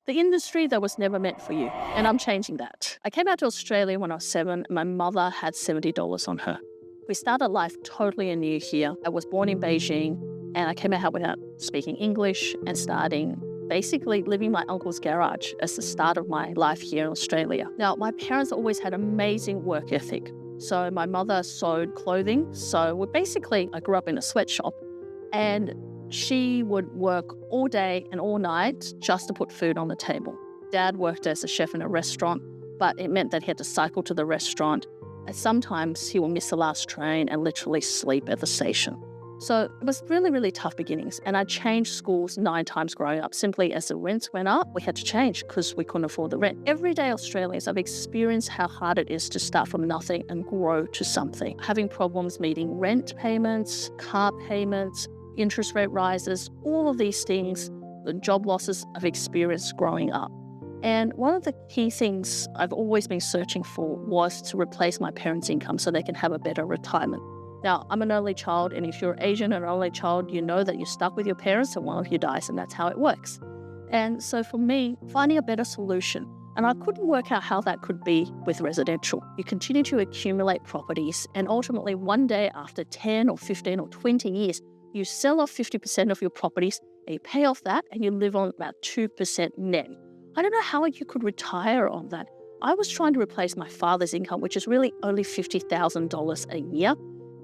The industry that was never meant for you, and I'm changing that. I came out to Australia when I was 7. My mother had $70 on her. We started life totally anew here. I was born in Beijing, and I came out without speaking English and starting basically living my uncle's garage as the start of my life here in Australia. Now, my parents always had amazing work ethic. So my mother sewed clothing. So I grew up in a sweatshop, and she would work all day and all night just to put food on the table. Dad worked as a chef in a restaurant, but it meant that he had to cycle to the restaurant. And sometimes he would miss the last train and literally sleep at the station. So it was really, really tough beginnings. And I changed schools 9 times growing up. Simply as the rents went up, we had to change because we couldn't afford the rent. Everyday Australians, I've experienced how hard it is to start from nothing and grow to something. Having problems meeting rent payments, car payments, interest rate rises, all of these things, the job losses I've experienced growing up. And one of the key things I've always been searching for was to replace my parents' income so they can have a better retirement. Now, I'm an only child, and if you're Asian and an only child, you know that you're stuck with your parents and one of you dies, and that's how it works. And so for me, finding a better solution, and I couldn't work out how that could be with residential. You continue to accumulate properties, and ultimately one day after 10 or 15 or 20 years, you sell off 50% of your properties, and you pay off that, and you live on about 2% net. I don't know how you could retire on that. I was trying to replace my father's income, which is really only $50,000 a year.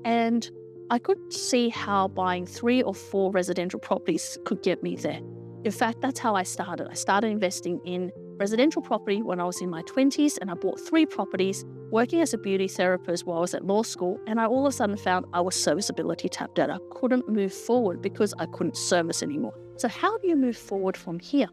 And I couldn't see how buying 3 or 4 residential properties could get me there. In fact, that's how I started. I started investing in residential property when I was in my 20s, and I bought 3 properties, working as a beauty therapist while I was at law school, and I all of a sudden found I was serviceability tapped out. I couldn't move forward because I couldn't service anymore. So how do you move forward from here?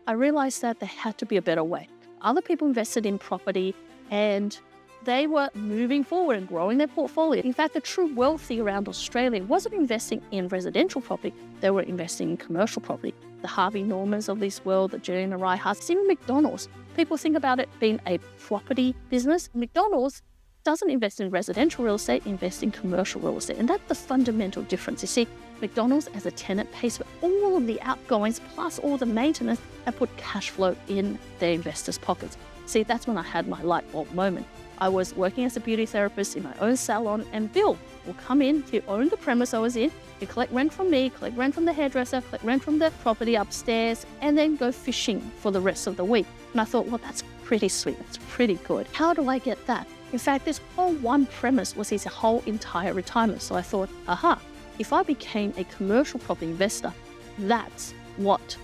I realized that there had to be a better way. Other people invested in property, and they were moving forward and growing their portfolio. In fact, the true wealthy around Australia wasn't investing in residential property, they were investing in commercial property. The Harvey Normans of this world, the Julian Reiharts, even McDonald's. People think about it being a property business. McDonald's doesn't invest in residential real estate, invest in commercial real estate. And that's the fundamental difference. You see, McDonald's as a tenant pays for all of the outgoings plus all the maintenance and put cash flow in their investors' pockets. See, that's when I had my light bulb moment. I was working as a beauty therapist in my own salon, and Bill will come in, he owned the premise I was in, he'd collect rent from me, collect rent from the hairdresser, collect rent from the property upstairs, and then go fishing for the rest of the week. And I thought, well, that's pretty sweet, that's pretty good. How do I get that? In fact, this whole one premise was his whole entire retirement. So I thought, aha, if I became a commercial property investor, that's what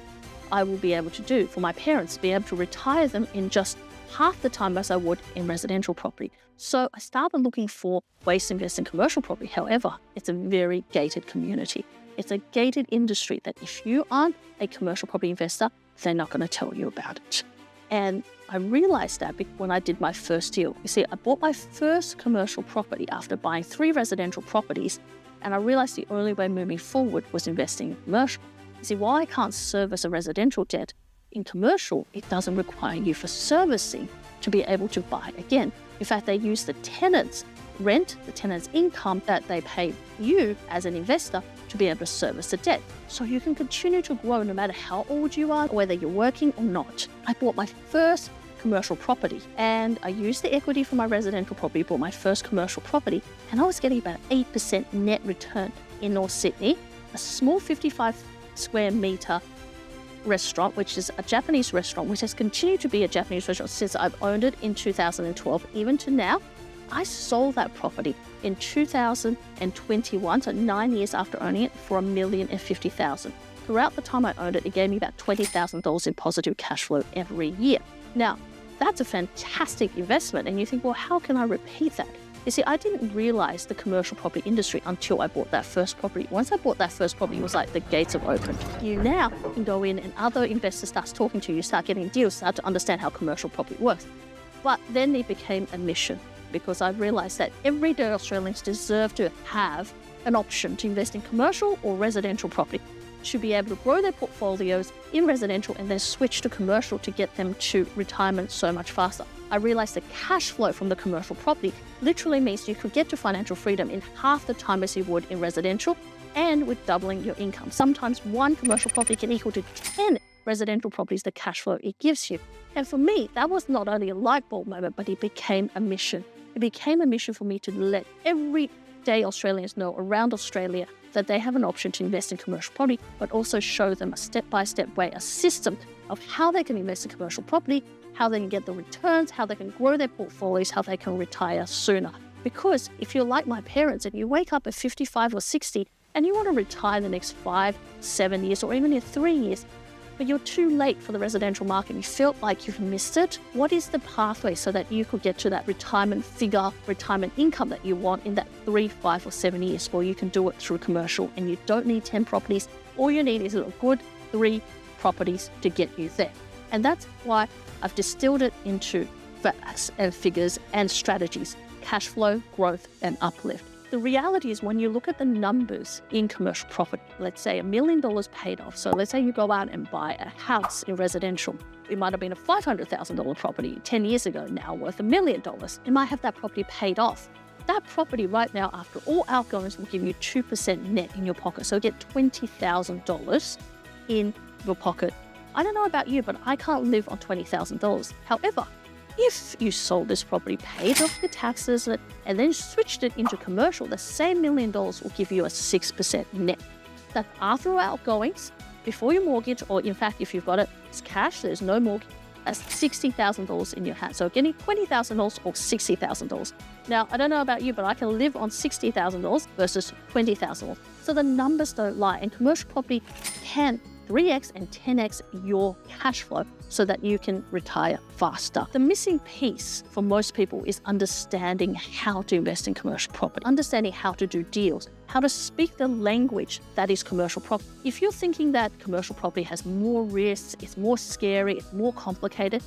I will be able to do for my parents, be able to retire them in just half the time as I would in residential property. So I started looking for ways to invest in commercial property. However, it's a very gated community. It's a gated industry that if you aren't a commercial property investor, they're not going to tell you about it. And I realized that when I did my first deal. You see, I bought my first commercial property after buying 3 residential properties, and I realized the only way moving forward was investing in commercial. You see, while I can't service a residential debt, in commercial, it doesn't require you for servicing to be able to buy again. In fact, they use the tenant's rent, the tenant's income that they pay you as an investor to be able to service the debt. So you can continue to grow no matter how old you are, whether you're working or not. I bought my first commercial property, and I used the equity from my residential property, bought my first commercial property, and I was getting about 8% net return in North Sydney, a small 55 square metre restaurant, which is a Japanese restaurant, which has continued to be a Japanese restaurant since I've owned it in 2012, even to now. I sold that property in 2021, so 9 years after owning it, for $1,050,000. Throughout the time I owned it, it gave me about $20,000 in positive cash flow every year. Now, that's a fantastic investment, and you think, well, how can I repeat that? You see, I didn't realize the commercial property industry until I bought that first property. Once I bought that first property, it was like the gates have opened. You now can go in and other investors start talking to you, start getting deals, start to understand how commercial property works. But then it became a mission, because I realized that everyday Australians deserve to have an option to invest in commercial or residential property, to be able to grow their portfolios in residential and then switch to commercial to get them to retirement so much faster. I realized the cash flow from the commercial property literally means you could get to financial freedom in half the time as you would in residential, and with doubling your income. Sometimes one commercial property can equal to 10 residential properties, the cash flow it gives you. And for me, that was not only a light bulb moment, but it became a mission. It became a mission for me to let everyday Australians know around Australia that they have an option to invest in commercial property, but also show them a step-by-step way, a system of how they can invest in commercial property, how they can get the returns, how they can grow their portfolios, how they can retire sooner. Because if you're like my parents and you wake up at 55 or 60 and you want to retire the next 5, 7 years, or even in 3 years, but you're too late for the residential market, you felt like you've missed it, what is the pathway so that you could get to that retirement figure, retirement income that you want in that 3, 5, or 7 years? Or you can do it through commercial, and you don't need 10 properties. All you need is a good 3 properties to get you there. And that's why I've distilled it into facts and figures and strategies: cash flow, growth, and uplift. The reality is, when you look at the numbers in commercial property, let's say $1 million paid off. So let's say you go out and buy a house in residential. It might have been a $500,000 property 10 years ago, now worth $1 million. You might have that property paid off. That property right now, after all outgoings, will give you 2% net in your pocket. So get $20,000 in your pocket. I don't know about you, but I can't live on $20,000. However, if you sold this property, paid off the taxes, and then switched it into commercial, the same $1 million will give you a 6% net. That after outgoings, before your mortgage, or in fact, if you've got it as cash, there's no mortgage, that's $60,000 in your hand. So getting $20,000 or $60,000. Now, I don't know about you, but I can live on $60,000 versus $20,000. So the numbers don't lie, and commercial property can 3x and 10x your cash flow so that you can retire faster. The missing piece for most people is understanding how to invest in commercial property, understanding how to do deals, how to speak the language that is commercial property. If you're thinking that commercial property has more risks, it's more scary, it's more complicated,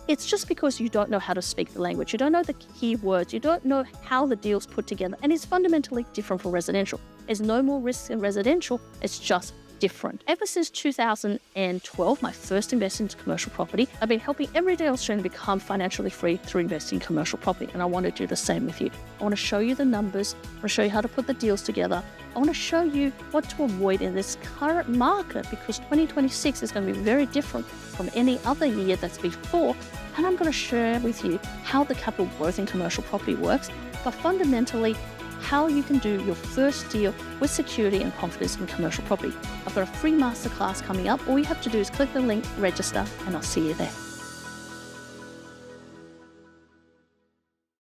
it's just because you don't know how to speak the language. You don't know the key words. You don't know how the deal's put together. And it's fundamentally different from residential. There's no more risks in residential. It's just different. Ever since 2012, my first investment into commercial property, I've been helping everyday Australians become financially free through investing in commercial property, and I want to do the same with you. I want to show you the numbers. I want to show you how to put the deals together. I want to show you what to avoid in this current market, because 2026 is going to be very different from any other year that's before, and I'm going to share with you how the capital growth in commercial property works, but fundamentally how you can do your first deal with security and confidence in commercial property. I've got a free masterclass coming up. All you have to do is click the link, register, and I'll see you there.